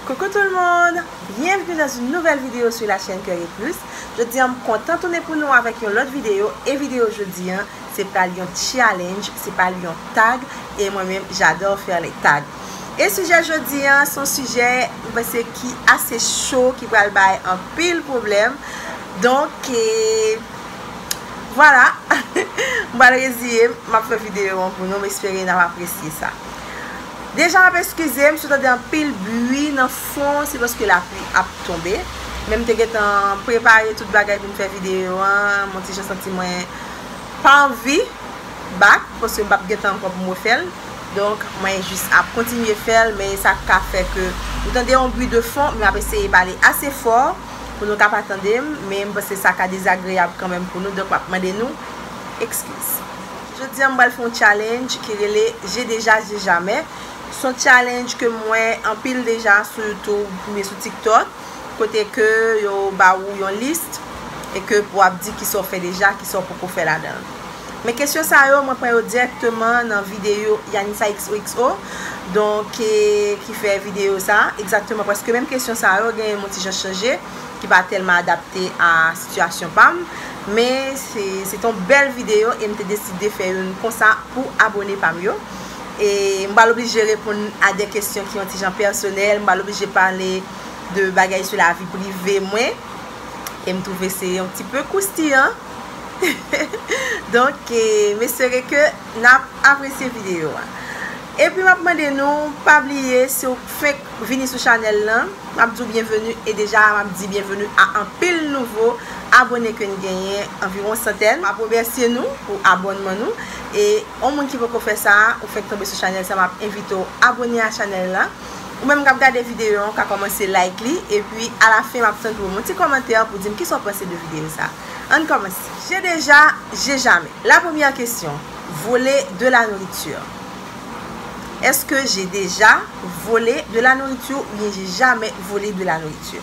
Coucou tout le monde, bienvenue dans une nouvelle vidéo sur la chaîne Cœur et Plus. Je dis en content tourner pour nous avec une autre vidéo. Et vidéo aujourd'hui, c'est pas un challenge, c'est pas un tag. Et moi-même, j'adore faire les tags. Et sujet aujourd'hui, son sujet, c'est qui est assez chaud, qui va le bailler un pile problème. Donc, voilà, je vais résumer ma vidéo pour nous, espérer d'avoir apprécié ça. Déjà, excusez, je suis dans un pile bruit dans le fond, c'est parce que la pluie a tombé. Même si j'ai préparé toute bagage pour me faire vidéo, mon petit senti moins pas envie back parce que je n'ai pas encore pour me faire. Donc, moi juste à continuer à faire, mais ça a fait que vous entendez un bruit de fond, mais je vais essayer de parler assez fort pour nous pas attendre, mais parce que ça a désagréable quand même pour nous, donc demandez-nous excuses. Je dis on va faire un challenge qui est j'ai déjà, j'ai jamais. Son challenge que moi en pile déjà surtout sur TikTok côté que yo ba ou yon liste et que pour dire qui sont fait déjà qui sont pour faire là-dedans. Mais question ça yo moi prends directement dans vidéo Yanissa XOXO donc qui fait vidéo ça exactement parce que même question ça yo gagne mon petit changé qui va tellement adapté à situation pam mais c'est une belle vidéo et m'ai décidé de faire une comme ça pour abonner pam yo. Et je vais l'obliger de répondre à des questions qui ont été personnelles. Je vais l'obliger de parler de bagages sur la vie privée. Moi. Et je trouve que c'est un petit peu croustillant. Donc, mais c'est vrai que nous avons apprécié la vidéo. Et puis, je vais demander nous pas oublier si vous faites venir sur la chaîne. Je vais dire bienvenue et déjà, je vais dire bienvenue à un pile nouveau abonnés que nous gagnons environ centaines. Je vais remercier nous pour abonnement nous. Et au monde qui veut faire ça, ou fait tomber sur la chaîne, ça m'a invité à abonner à la chaîne là. Ou même regarder des vidéos, qui a commencé à liker. Et puis à la fin, je vais vous mon petit commentaire pour dire qui sont passés de vidéo ça. On commence. J'ai déjà, j'ai jamais. La première question, voler de la nourriture. Est-ce que j'ai déjà volé de la nourriture ou bien j'ai jamais volé de la nourriture?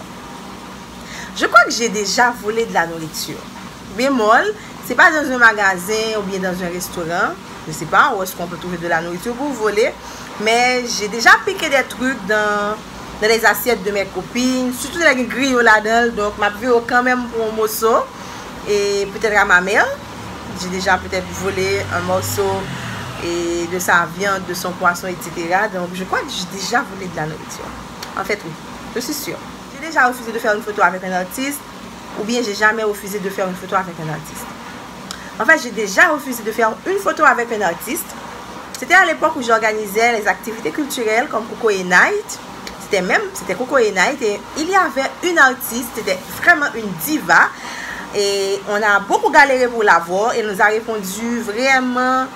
Je crois que j'ai déjà volé de la nourriture. Bémol, c'est pas dans un magasin ou bien dans un restaurant, je sais pas où est-ce qu'on peut trouver de la nourriture pour voler, mais j'ai déjà piqué des trucs dans les assiettes de mes copines, surtout les grillons là-dedans, donc m'a vu quand même pour un morceau, et peut-être à ma mère, j'ai déjà peut-être volé un morceau et de sa viande, de son poisson, etc. Donc je crois que j'ai déjà volé de la nourriture. En fait, oui, je suis sûre. J'ai déjà refusé de faire une photo avec un artiste, ou bien j'ai jamais refusé de faire une photo avec un artiste. En fait, j'ai déjà refusé de faire une photo avec un artiste. C'était à l'époque où j'organisais les activités culturelles comme Coco et Night. C'était Coco et Night. Et il y avait une artiste, c'était vraiment une diva. Et on a beaucoup galéré pour la voir. Elle nous a répondu vraiment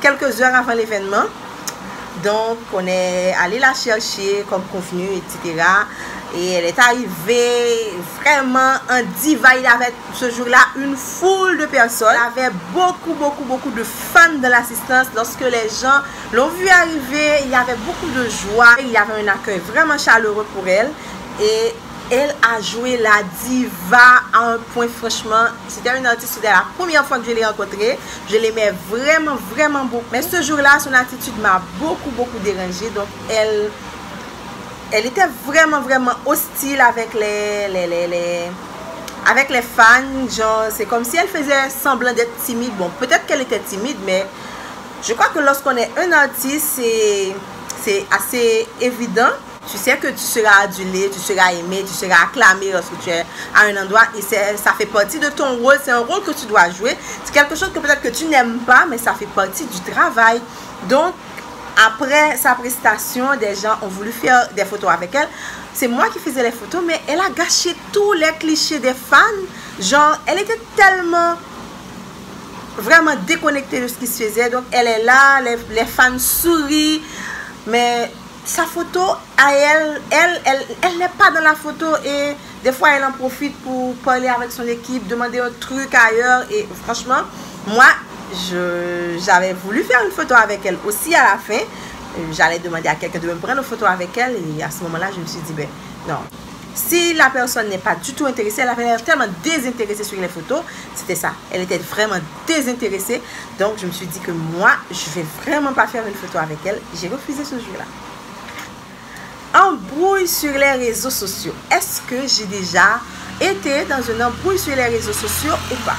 quelques heures avant l'événement. Donc, on est allé la chercher comme convenu, etc. Et elle est arrivée vraiment en diva. Il y avait ce jour-là une foule de personnes. Il y avait beaucoup de fans de l'assistance. Lorsque les gens l'ont vu arriver, il y avait beaucoup de joie. Il y avait un accueil vraiment chaleureux pour elle. Et elle a joué la diva à un point, franchement. C'était une artiste, c'était la première fois que je l'ai rencontrée. Je l'aimais vraiment beaucoup. Mais ce jour-là, son attitude m'a beaucoup dérangée. Donc, elle était vraiment hostile avec avec les fans. Genre, c'est comme si elle faisait semblant d'être timide. Bon, peut-être qu'elle était timide, mais je crois que lorsqu'on est un artiste, c'est assez évident. Tu sais que tu seras adulé, tu seras aimé, tu seras acclamé lorsque tu es à un endroit et ça fait partie de ton rôle, c'est un rôle que tu dois jouer. C'est quelque chose que peut-être que tu n'aimes pas, mais ça fait partie du travail. Donc, après sa prestation, des gens ont voulu faire des photos avec elle. C'est moi qui faisais les photos, mais elle a gâché tous les clichés des fans. Genre, elle était tellement vraiment déconnectée de ce qui se faisait. Donc, elle est là, les fans sourient, mais sa photo à elle n'est pas dans la photo et des fois elle en profite pour parler avec son équipe, demander un truc ailleurs et franchement, moi j'avais voulu faire une photo avec elle aussi à la fin. J'allais demander à quelqu'un de me prendre une photo avec elle et à ce moment-là je me suis dit ben non, si la personne n'est pas du tout intéressée, elle avait l'air tellement désintéressée sur les photos, c'était ça, elle était vraiment désintéressée. Donc je me suis dit que moi je vais vraiment pas faire une photo avec elle. J'ai refusé ce jour-là. embrouille sur les réseaux sociaux. Est-ce que j'ai déjà été dans une embrouille sur les réseaux sociaux ou pas?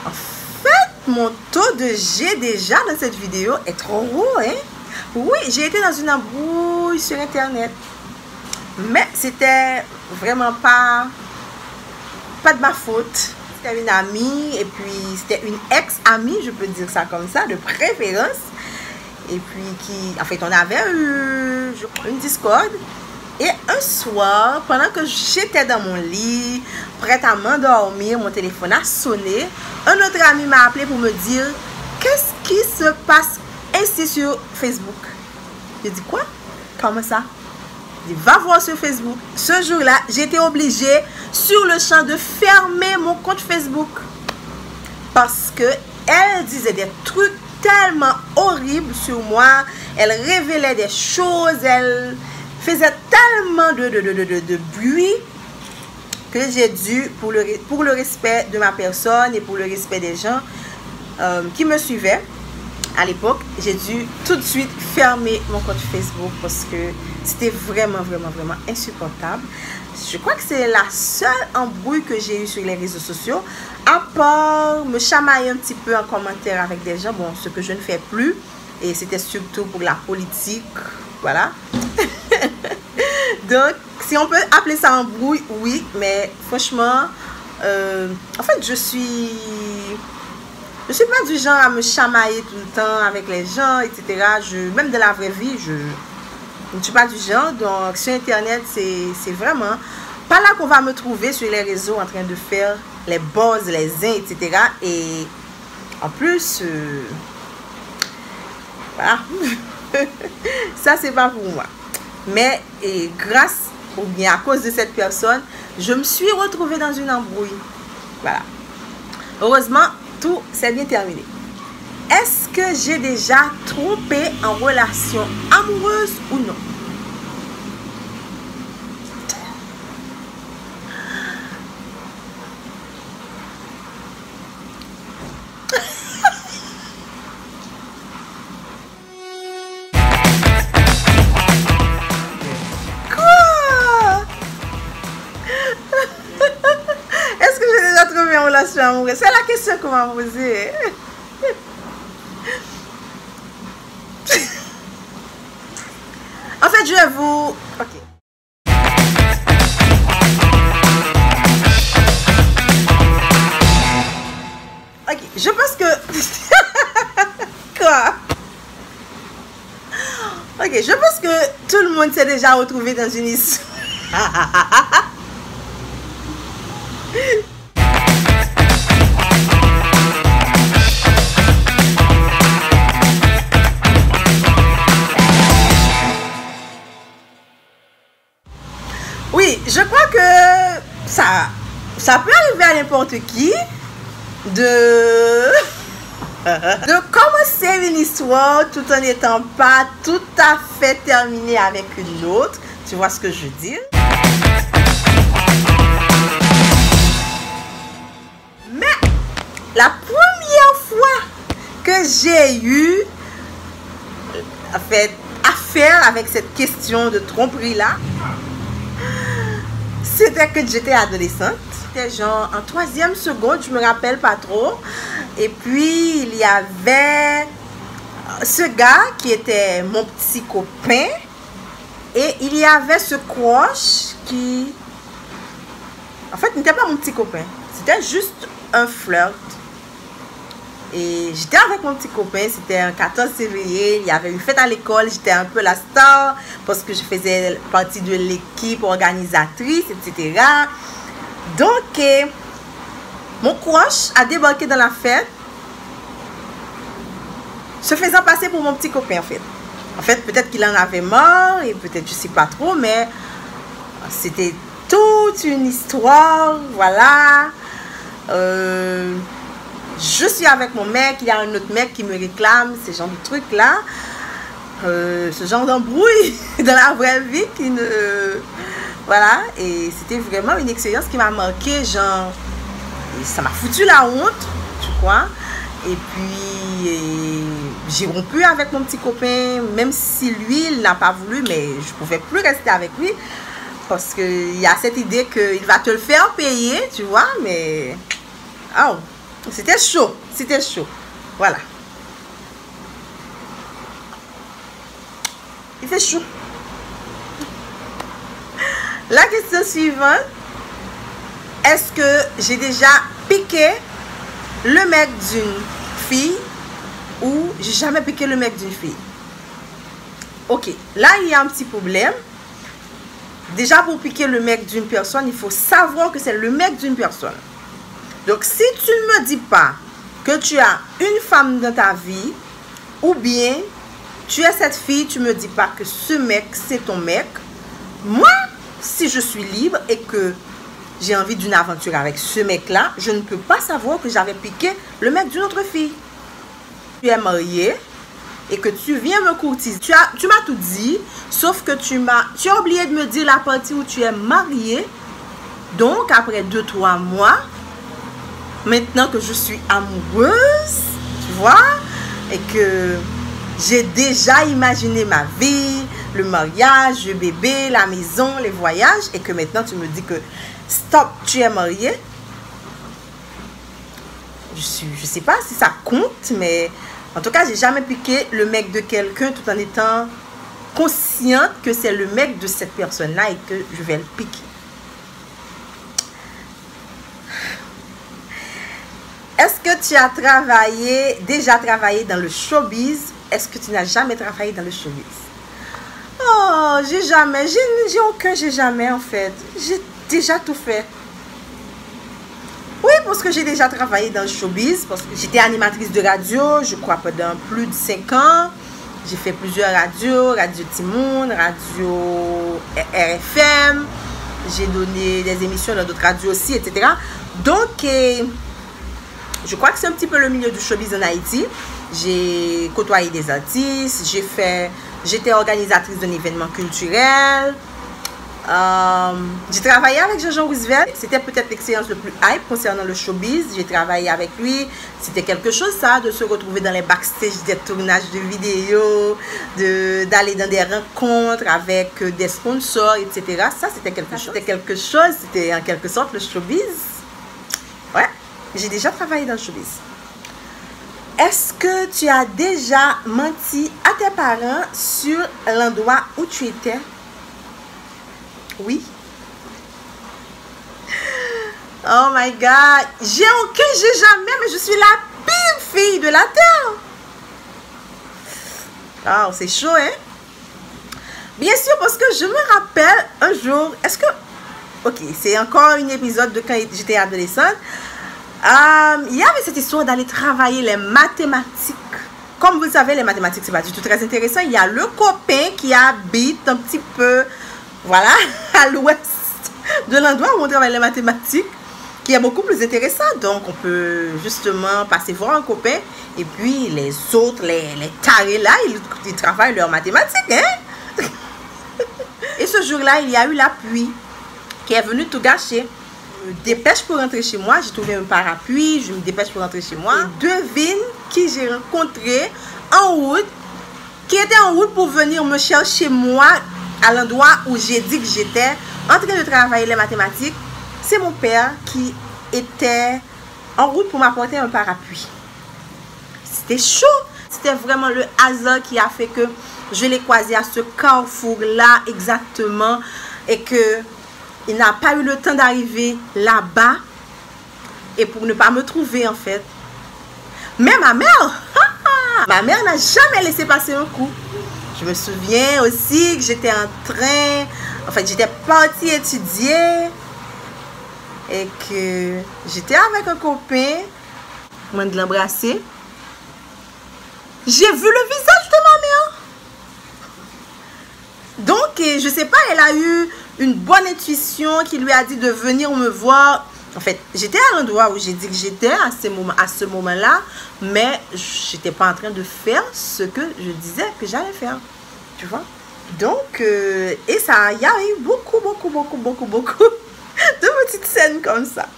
En fait, mon taux de G déjà dans cette vidéo est trop haut, hein? Oui, j'ai été dans une embrouille sur Internet. Mais c'était vraiment pas de ma faute. C'était une amie et puis c'était une ex-amie, je peux dire ça comme ça, de préférence. Et puis en fait, on avait eu une discorde. Et un soir, pendant que j'étais dans mon lit, prête à m'endormir, mon téléphone a sonné. Un autre ami m'a appelé pour me dire qu'est-ce qui se passe ainsi sur Facebook. J'ai dit quoi? Comment ça? J'ai dit va voir sur Facebook. Ce jour-là, j'ai été obligée sur le champ de fermer mon compte Facebook. Parce que elle disait des trucs tellement horribles sur moi. Elle révélait des choses. Elle faisait tellement de bruit que j'ai dû, pour le respect de ma personne et pour le respect des gens qui me suivaient à l'époque, j'ai dû tout de suite fermer mon compte Facebook parce que c'était vraiment insupportable. Je crois que c'est la seule embrouille que j'ai eue sur les réseaux sociaux, à part me chamailler un petit peu en commentaire avec des gens, bon, ce que je ne fais plus, et c'était surtout pour la politique, voilà. Donc, si on peut appeler ça embrouille, oui, mais franchement, en fait, je suis pas du genre à me chamailler tout le temps avec les gens, etc. Même de la vraie vie, je ne suis pas du genre. Donc, sur Internet, c'est vraiment pas là qu'on va me trouver sur les réseaux en train de faire les buzz, les uns, etc. Et en plus, voilà. Ça, c'est pas pour moi. Mais grâce ou bien à cause de cette personne, je me suis retrouvée dans une embrouille. Voilà. Heureusement, tout s'est bien terminé. Est-ce que j'ai déjà trompé en relation amoureuse ou non? Relation amoureuse, c'est la question qu'on m'a posée. En fait, je vais vous... Ok. Ok, je pense que... Quoi? Ok, je pense que tout le monde s'est déjà retrouvé dans une histoire. Oui, je crois que ça peut arriver à n'importe qui de commencer une histoire tout en n'étant pas tout à fait terminé avec une autre. Tu vois ce que je veux dire? Mais la première fois que j'ai eu affaire avec cette question de tromperie là, c'était que j'étais adolescente. C'était genre en 3e seconde, je me rappelle pas trop. Et puis, il y avait ce gars qui était mon petit copain. Et il y avait ce crush qui... En fait, n'était pas mon petit copain. C'était juste un flirt. Et j'étais avec mon petit copain, c'était un 14 février, il y avait une fête à l'école, j'étais un peu la star parce que je faisais partie de l'équipe organisatrice, etc. Donc, mon crush a débarqué dans la fête, se faisant passer pour mon petit copain en fait. En fait, peut-être qu'il en avait marre, et peut-être je ne sais pas trop, mais c'était toute une histoire, voilà. Je suis avec mon mec, il y a un autre mec qui me réclame, ce genre de trucs là. Ce genre d'embrouille dans la vraie vie qui ne... Voilà, et c'était vraiment une expérience qui m'a marqué, genre... Ça m'a foutu la honte, tu vois. Et puis... j'ai rompu avec mon petit copain, même si lui, il n'a pas voulu, mais je pouvais plus rester avec lui. Parce qu'il y a cette idée qu'il va te le faire payer, tu vois, mais... Oh, c'était chaud, c'était chaud. Voilà. Il fait chaud. La question suivante. Est-ce que j'ai déjà piqué le mec d'une fille ou j'ai jamais piqué le mec d'une fille? Ok, là il y a un petit problème. Déjà pour piquer le mec d'une personne, il faut savoir que c'est le mec d'une personne. Donc si tu ne me dis pas que tu as une femme dans ta vie, ou bien tu es cette fille, tu me dis pas que ce mec c'est ton mec, moi si je suis libre et que j'ai envie d'une aventure avec ce mec là, je ne peux pas savoir que j'avais piqué le mec d'une autre fille. Tu es marié et que tu viens me courtiser, tu m'as tout dit, sauf que tu as oublié de me dire la partie où tu es marié. Donc après 2-3 mois, maintenant que je suis amoureuse, tu vois, et que j'ai déjà imaginé ma vie, le mariage, le bébé, la maison, les voyages, et que maintenant tu me dis que stop, tu es marié. Je sais pas si ça compte, mais en tout cas, j'ai jamais piqué le mec de quelqu'un tout en étant consciente que c'est le mec de cette personne-là et que je vais le piquer. Est-ce que tu as déjà travaillé dans le showbiz? Est-ce que tu n'as jamais travaillé dans le showbiz? Oh, j'ai jamais en fait. J'ai déjà tout fait. Oui, parce que j'ai déjà travaillé dans le showbiz, parce que j'étais animatrice de radio, je crois pendant plus de 5 ans. J'ai fait plusieurs radios, Radio Timoun, Radio RFM. J'ai donné des émissions dans d'autres radios aussi, etc. Donc, je crois que c'est un petit peu le milieu du showbiz en Haïti. J'ai côtoyé des artistes, j'étais organisatrice d'un événement culturel. J'ai travaillé avec Jean-Jean Roosevelt. C'était peut-être l'expérience le plus hype concernant le showbiz. J'ai travaillé avec lui. C'était quelque chose, ça, de se retrouver dans les backstage des tournages de vidéos, d'aller dans des rencontres avec des sponsors, etc. Ça, c'était quelque chose. C'était en quelque sorte le showbiz. Ouais, j'ai déjà travaillé dans le showbiz. Est-ce que tu as déjà menti à tes parents sur l'endroit où tu étais? Oui. Oh my God. J'ai jamais, mais je suis la pire fille de la terre. Oh, c'est chaud, hein? Bien sûr, parce que je me rappelle un jour, ok, c'est encore un épisode de quand j'étais adolescente. Il y avait cette histoire d'aller travailler les mathématiques. Comme vous le savez, les mathématiques, c'est pas du tout très intéressant. Il y a le copain qui habite un petit peu, voilà, à l'ouest de l'endroit où on travaille les mathématiques, qui est beaucoup plus intéressant. Donc, on peut justement passer voir un copain. Et puis, les autres, les tarés là, ils travaillent leurs mathématiques, hein? Et ce jour-là, il y a eu la pluie qui est venue tout gâcher. Je me dépêche pour rentrer chez moi. J'ai trouvé un parapluie. Je me dépêche pour rentrer chez moi. Et devine qui j'ai rencontré en route, qui était en route pour venir me chercher moi à l'endroit où j'ai dit que j'étais en train de travailler les mathématiques. C'est mon père qui était en route pour m'apporter un parapluie. C'était chaud. C'était vraiment le hasard qui a fait que je l'ai croisé à ce carrefour-là exactement et que il n'a pas eu le temps d'arriver là-bas et pour ne pas me trouver en fait. Mais ma mère, ma mère n'a jamais laissé passer un coup. Je me souviens aussi que j'étais en train, en fait j'étais partie étudier et que j'étais avec un copain, moi de l'embrasser. J'ai vu le visage de ma mère. Donc, je sais pas, elle a eu une bonne intuition qui lui a dit de venir me voir. En fait, j'étais à l'endroit où j'ai dit que j'étais à ce moment-là, mais j'étais pas en train de faire ce que je disais que j'allais faire. Tu vois? Donc, et ça, il y a eu beaucoup de petites scènes comme ça.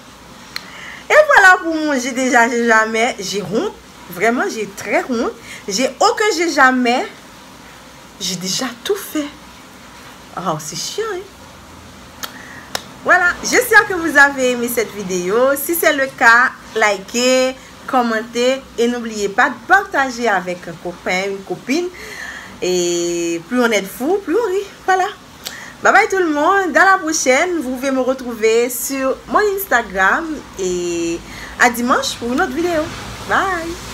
Et voilà pour mon j'ai déjà, j'ai jamais. J'ai honte. Vraiment, j'ai très honte. J'ai jamais. J'ai déjà tout fait. Oh, c'est chiant, hein? Voilà, j'espère que vous avez aimé cette vidéo. Si c'est le cas, likez, commentez et n'oubliez pas de partager avec un copain, une copine. Et plus on est fou, plus on rit. Voilà. Bye bye tout le monde. Dans la prochaine, vous pouvez me retrouver sur mon Instagram. Et à dimanche pour une autre vidéo. Bye.